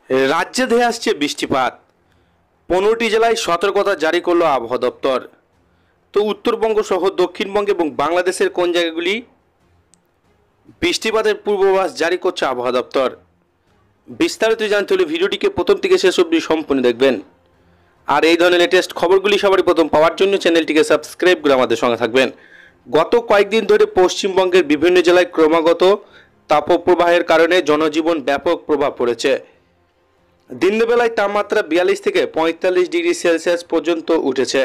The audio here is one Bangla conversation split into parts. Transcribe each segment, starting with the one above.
রাজ্যে ধেয়ে আসছে বৃষ্টিপাত। 15টি জেলায় সতর্কতা জারি করল আবহাওয়া দপ্তর। তো উত্তরবঙ্গ সহ দক্ষিণবঙ্গ এবং বাংলাদেশের কোন জায়গাগুলি বৃষ্টিপাতের পূর্বাভাস জারি করছে আবহাওয়া দপ্তর, বিস্তারিত জানতে হলে ভিডিওটিকে প্রথম থেকে শেষ অবধি সম্পূর্ণ দেখবেন। আর এই ধরনের লেটেস্ট খবরগুলি সবারই প্রথম পাওয়ার জন্য চ্যানেলটিকে সাবস্ক্রাইব করে আমাদের সঙ্গে থাকবেন। গত কয়েকদিন ধরে পশ্চিমবঙ্গের বিভিন্ন জেলায় ক্রমাগত তাপপ্রবাহের কারণে জনজীবন ব্যাপক প্রভাব পড়েছে। দিনের বেলায় তাপমাত্রা 42 থেকে 45 ডিগ্রি সেলসিয়াস পর্যন্ত উঠেছে।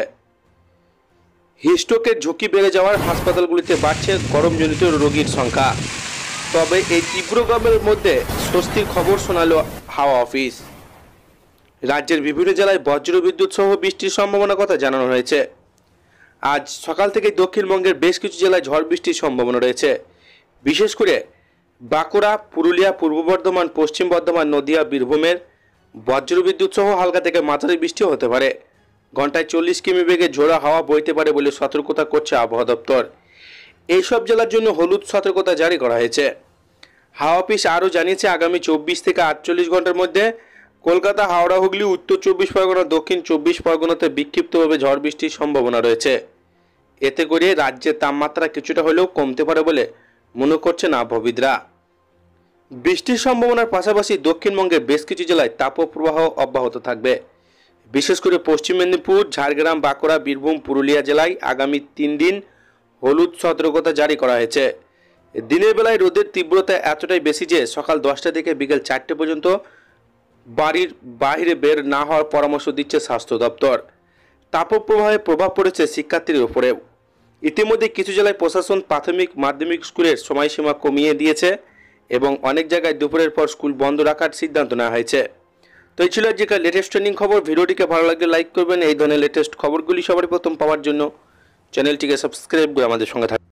হিটস্ট্রোকের ঝুঁকি বেড়ে যাওয়ার হাসপাতালগুলিতে বাড়ছে গরমজনিত রোগীর সংখ্যা। তবে এই তীব্র গরমের মধ্যে স্বস্তির খবর শোনালো হাওয়া অফিস। রাজ্যের বিভিন্ন জেলায় বজ্রবিদ্যুৎ সহ বৃষ্টির সম্ভাবনার কথা জানানো হয়েছে। আজ সকাল থেকে দক্ষিণবঙ্গের বেশ কিছু জেলায় ঝড় বৃষ্টির সম্ভাবনা রয়েছে। বিশেষ করে বাঁকুড়া, পুরুলিয়া, পূর্ব বর্ধমান, পশ্চিম বর্ধমান, নদিয়া, বীরভূমের বজ্রবিদ্যুৎ সহ হালকা থেকে মাঝারি বৃষ্টিও হতে পারে। ঘন্টায় 40 কিমি বেগে ঝোড়ো হাওয়া বইতে পারে বলে সতর্কতা করছে আবহাওয়া দপ্তর। এইসব জেলার জন্য হলুদ সতর্কতা জারি করা হয়েছে। হাওয়া অফিস আরও জানিয়েছে, আগামী 24 থেকে 48 ঘন্টার মধ্যে কলকাতা, হাওড়া, হুগলি, উত্তর 24 পরগনা, দক্ষিণ 24 পরগনাতে বিক্ষিপ্তভাবে ঝড় বৃষ্টির সম্ভাবনা রয়েছে। এতে করে রাজ্যের তাপমাত্রা কিছুটা হলেও কমতে পারে বলে মনে করছেন আবহাওয়াবিদরা। বৃষ্টির সম্ভাবনার পাশাপাশি দক্ষিণবঙ্গের বেশ কিছু জেলায় তাপপ্রবাহ অব্যাহত থাকবে। বিশেষ করে পশ্চিম মেদিনীপুর, ঝাড়গ্রাম, বাঁকুড়া, বীরভূম, পুরুলিয়া জেলায় আগামী 3 দিন হলুদ সতর্কতা জারি করা হয়েছে। দিনের বেলায় রোদের তীব্রতা এতটাই বেশি যে সকাল 10টা থেকে বিকেল 4টে পর্যন্ত বাড়ির বাইরে বের না হওয়ার পরামর্শ দিচ্ছে স্বাস্থ্য দপ্তর। তাপপ্রবাহে প্রভাব পড়েছে শিক্ষার্থীদের উপরেও। ইতিমধ্যে কিছু জেলায় প্রশাসন প্রাথমিক মাধ্যমিক স্কুলের সময়সীমা কমিয়ে দিয়েছে এবং অনেক জায়গায় দুপুরের পর স্কুল বন্ধ রাখার সিদ্ধান্ত নেওয়া হয়েছে। তো এই ছিল আজকের লেটেস্ট ট্রেন্ডিং খবর। ভিডিওটিকে ভালো লাগলে লাইক করবেন। এই ধরনের লেটেস্ট খবরগুলি সবার প্রথম পাওয়ার জন্য চ্যানেলটিকে সাবস্ক্রাইব করে আমাদের সঙ্গে থাকবেন।